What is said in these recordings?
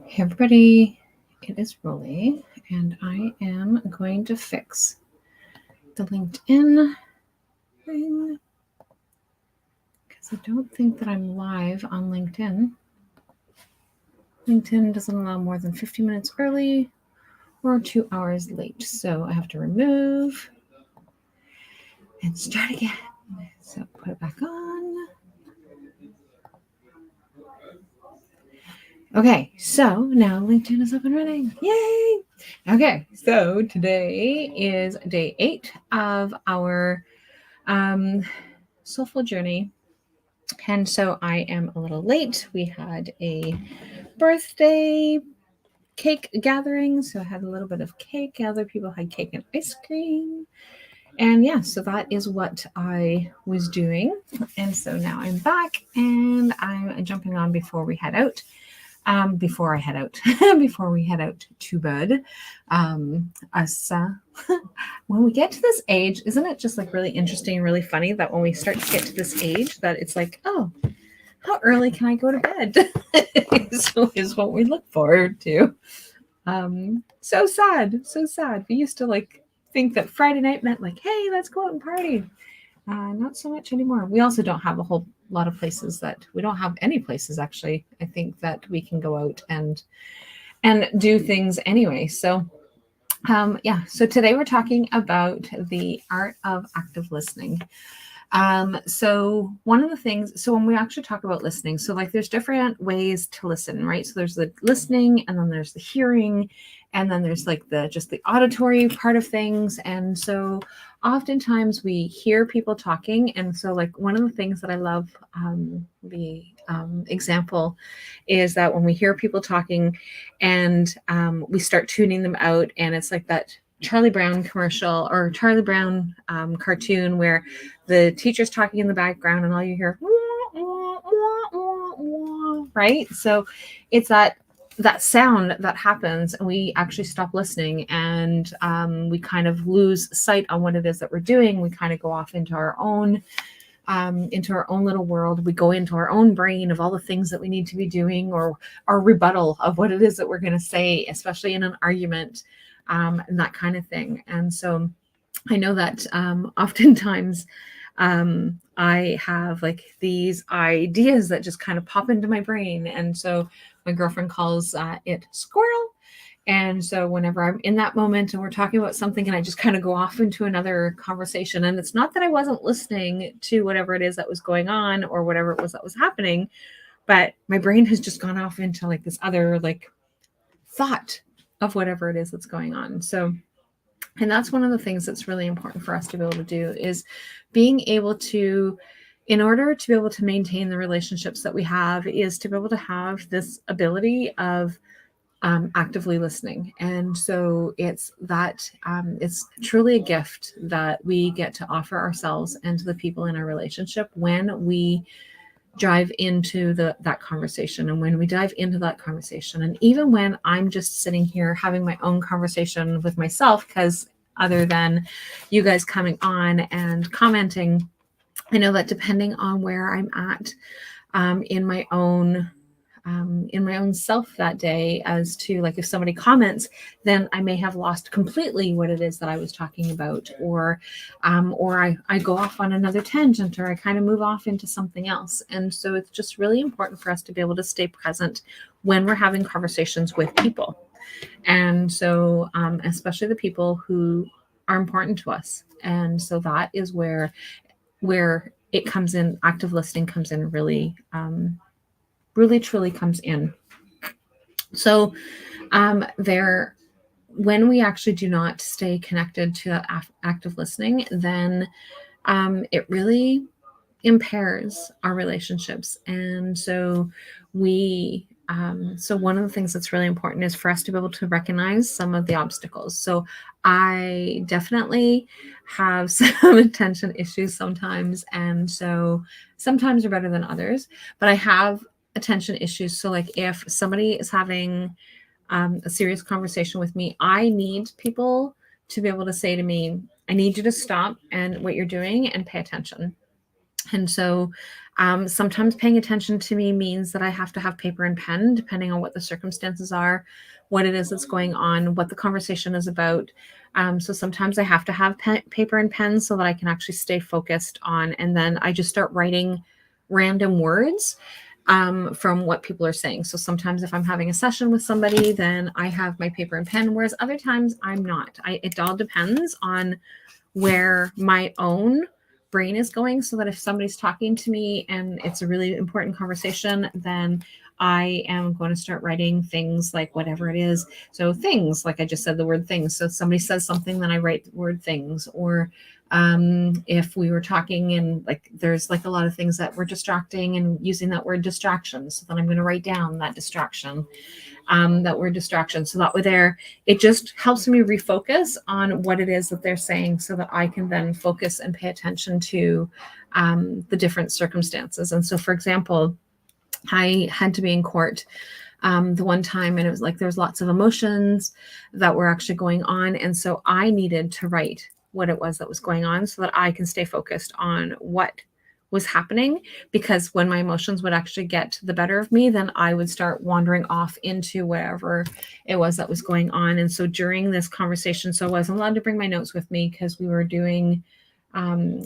Hey everybody, it is Rolly, and I am going to fix the LinkedIn thing because I don't think that I'm live on LinkedIn. LinkedIn doesn't allow more than 50 minutes early or 2 hours late, so I have to remove and start again. So put it back on. Okay, so now LinkedIn is up and running. Yay! Okay, so today is day 8 of our Soulful journey. And so I am a little late. We had a birthday cake gathering. So I had a little bit of cake. Other people had cake and ice cream. And yeah, so that is what I was doing. And so now I'm back and I'm jumping on before we head out. Before I head out, before we head out to bed, us when we get to this age, isn't it just like really interesting and really funny that when we start to get to this age, that it's like, oh, how early can I go to bed? is what we look forward to. So sad, so sad. We used to like think that Friday night meant like, hey, let's go out and party. Not so much anymore. We also don't have a whole lot of places that we don't have any places actually. I think that we can go out and do things anyway. So yeah. So today we're talking about the art of active listening. So one of the things, so when we actually talk about listening, so like there's different ways to listen, right? So there's the listening and then there's the hearing and then there's like the just the auditory part of things. And so oftentimes we hear people talking. And so like one of the things that I love, the example is that when we hear people talking and we start tuning them out and it's like that Charlie Brown commercial or Charlie Brown cartoon where the teacher's talking in the background and all you hear right, so it's that sound that happens and we actually stop listening and we kind of lose sight on what it is that we're doing. We kind of go off into our own little world. We go into our own brain of all the things that we need to be doing or our rebuttal of what it is that we're going to say, especially in an argument, and that kind of thing. And so I know that oftentimes I have like these ideas that just kind of pop into my brain. And so my girlfriend calls it squirrel. And so whenever I'm in that moment and we're talking about something and I just kind of go off into another conversation, and it's not that I wasn't listening to whatever it is that was going on or whatever it was that was happening, but my brain has just gone off into like this other like thought of whatever it is that's going on. So and that's one of the things that's really important for us to be able to do is being able to, in order to be able to maintain the relationships that we have, is to be able to have this ability of actively listening. And so it's that it's truly a gift that we get to offer ourselves and to the people in our relationship when we dive into that conversation and when we dive into that conversation. And even when I'm just sitting here having my own conversation with myself, because other than you guys coming on and commenting, I know that depending on where I'm at in my own self that day, as to like if somebody comments, then I may have lost completely what it is that I was talking about, or I go off on another tangent, or I kind of move off into something else. And so it's just really important for us to be able to stay present when we're having conversations with people. And so especially the people who are important to us. And so that is where it comes in, active listening comes in really truly comes in. So there, when we actually do not stay connected to active listening, then it really impairs our relationships. And so so one of the things that's really important is for us to be able to recognize some of the obstacles. So I definitely have some attention issues sometimes, and so sometimes are better than others, but I have attention issues. So like if somebody is having a serious conversation with me, I need people to be able to say to me, I need you to stop and what you're doing and pay attention. And so sometimes paying attention to me means that I have to have paper and pen, depending on what the circumstances are, what it is that's going on, what the conversation is about. So sometimes I have to have paper and pen so that I can actually stay focused on, and then I just start writing random words from what people are saying. So sometimes if I'm having a session with somebody, then I have my paper and pen, whereas other times I'm not. It all depends on where my own brain is going, so that if somebody's talking to me and it's a really important conversation, then I am going to start writing things like whatever it is. So things, like I just said, the word things. So if somebody says something, then I write the word things. Or if we were talking and like there's like a lot of things that were distracting and using that word distraction, so then I'm going to write down that distraction, that word distraction. So that way there, it just helps me refocus on what it is that they're saying, so that I can then focus and pay attention to the different circumstances. And so, for example, I had to be in court the one time, and it was like there was lots of emotions that were actually going on. And so I needed to write what it was that was going on, so that I can stay focused on what was happening. Because when my emotions would actually get the better of me, then I would start wandering off into wherever it was that was going on. And so during this conversation, so I wasn't allowed to bring my notes with me, because we were doing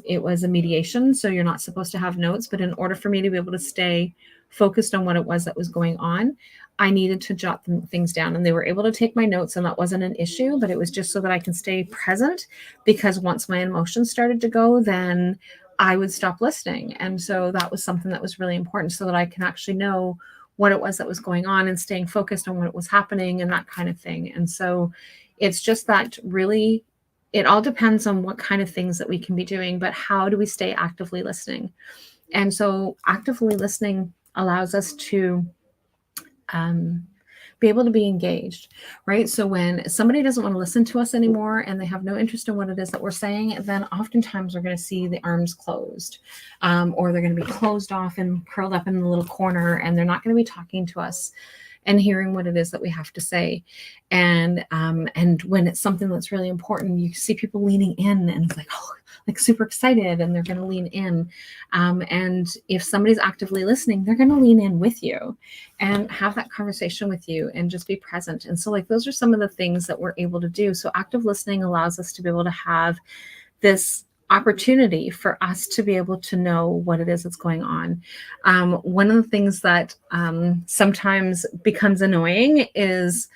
it was a mediation, so you're not supposed to have notes. But in order for me to be able to stay focused on what it was that was going on, I needed to jot things down. And they were able to take my notes, and that wasn't an issue, but it was just so that I can stay present. Because once my emotions started to go, then I would stop listening. And so that was something that was really important, so that I can actually know what it was that was going on and staying focused on what was happening and that kind of thing. And so it's just that really, it all depends on what kind of things that we can be doing, but how do we stay actively listening? And so actively listening allows us to be able to be engaged, right? So when somebody doesn't want to listen to us anymore and they have no interest in what it is that we're saying, then oftentimes we're going to see the arms closed, or they're going to be closed off and curled up in the little corner, and they're not going to be talking to us and hearing what it is that we have to say. And when it's something that's really important, you see people leaning in, and it's like, oh, like super excited, and they're going to lean in. And if somebody's actively listening, they're going to lean in with you and have that conversation with you and just be present. And so like those are some of the things that we're able to do. So active listening allows us to be able to have this opportunity for us to be able to know what it is that's going on. One of the things that sometimes becomes annoying is,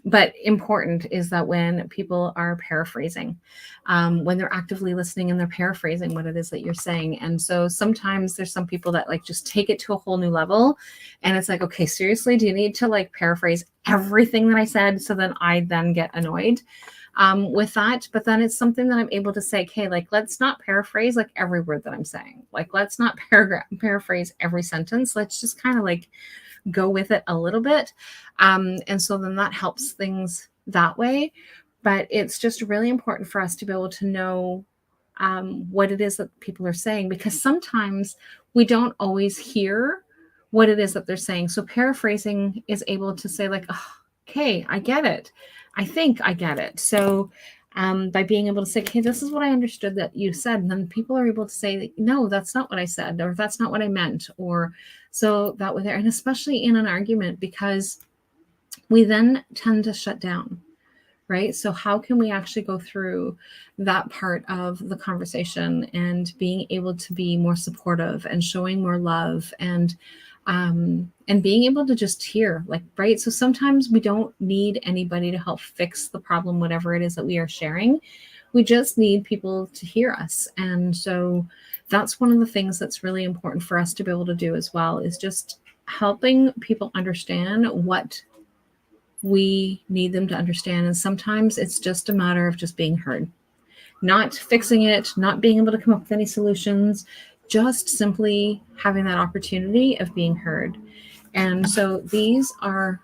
but important, is that when people are paraphrasing, when they're actively listening and they're paraphrasing what it is that you're saying. And so sometimes there's some people that like just take it to a whole new level, and it's like, okay, seriously, do you need to like paraphrase everything that I said? So then I then get annoyed with that. But then it's something that I'm able to say, okay, like, let's not paraphrase like every word that I'm saying. Like, let's not paraphrase every sentence. Let's just kind of like go with it a little bit. And so then that helps things that way. But it's just really important for us to be able to know what it is that people are saying, because sometimes we don't always hear what it is that they're saying. So paraphrasing is able to say like, oh, okay, I get it. I think I get it. So by being able to say, hey, this is what I understood that you said. And then people are able to say, no, that's not what I said, or that's not what I meant. Or so that way there, and especially in an argument, because we then tend to shut down. Right. So how can we actually go through that part of the conversation and being able to be more supportive and showing more love and being able to just hear, like, right. So sometimes we don't need anybody to help fix the problem, whatever it is that we are sharing. We just need people to hear us. And so that's one of the things that's really important for us to be able to do as well, is just helping people understand what we need them to understand. And sometimes it's just a matter of just being heard, not fixing it, not being able to come up with any solutions, just simply having that opportunity of being heard. And so these are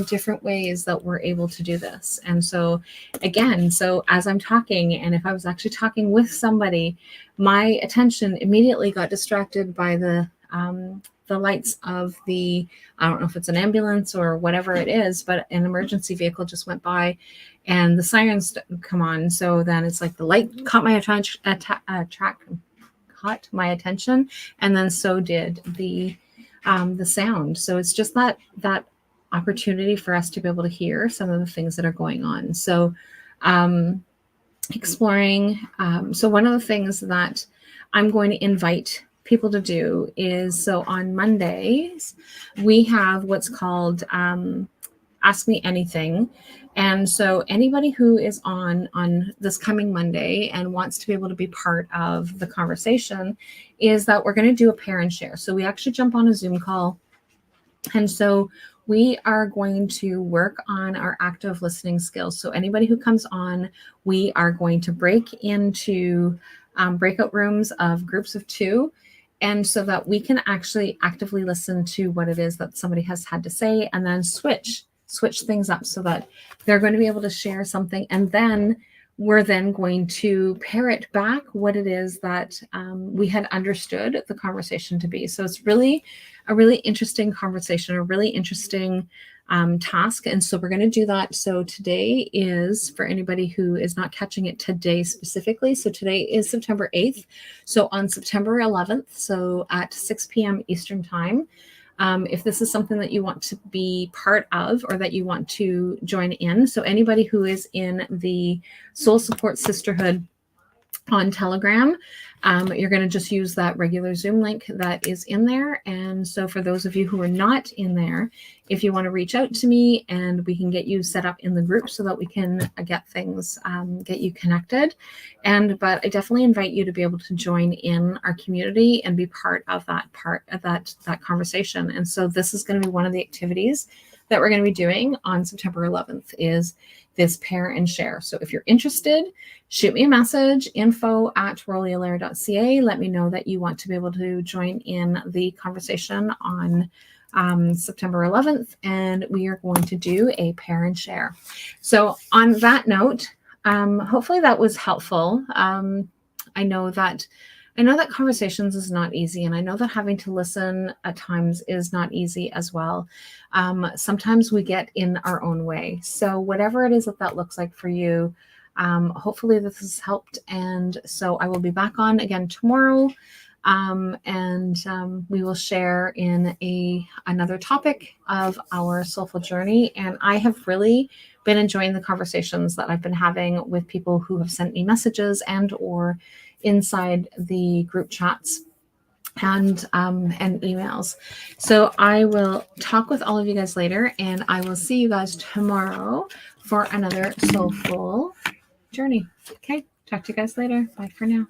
different ways that we're able to do this. And so again, so as I'm talking, and if I was actually talking with somebody, my attention immediately got distracted by the lights of the, I don't know if it's an ambulance or whatever it is, but an emergency vehicle just went by and the sirens come on. So then it's like the light caught my caught my attention, and then so did the sound. So it's just that opportunity for us to be able to hear some of the things that are going on. So exploring. So one of the things that I'm going to invite people to do is, so on Mondays, we have what's called Ask Me Anything. And so anybody who is on this coming Monday and wants to be able to be part of the conversation, is that we're going to do a pair and share. So we actually jump on a Zoom call. And so we are going to work on our active listening skills. So anybody who comes on, we are going to break into breakout rooms of groups of 2. And so that we can actually actively listen to what it is that somebody has had to say, and then switch things up so that they're going to be able to share something. And then we're then going to parrot back what it is that we had understood the conversation to be. So it's really a really interesting conversation, a really interesting task. And so we're going to do that. So today is, for anybody who is not catching it today specifically, so today is September 8th. So on September 11th, so at 6 p.m. Eastern time, if this is something that you want to be part of or that you want to join in, so anybody who is in the Soul Support Sisterhood on Telegram, you're going to just use that regular Zoom link that is in there. And so for those of you who are not in there, if you want to reach out to me and we can get you set up in the group so that we can get things, get you connected. But I definitely invite you to be able to join in our community and be part of that conversation. And so this is going to be one of the activities that we're going to be doing on September 11th, is this pair and share. So if you're interested, shoot me a message, info@rolealair.ca. Let me know that you want to be able to join in the conversation on September 11th, and we are going to do a pair and share. So on that note, hopefully that was helpful. I know that conversations is not easy, and I know that having to listen at times is not easy as well. Sometimes we get in our own way. So whatever it is that looks like for you, hopefully this has helped. And so I will be back on again tomorrow, and we will share in another topic of our soulful journey. And I have really been enjoying the conversations that I've been having with people who have sent me messages and or inside the group chats and emails. So I will talk with all of you guys later, and I will see you guys tomorrow for another soulful journey. Okay, talk to you guys later. Bye for now.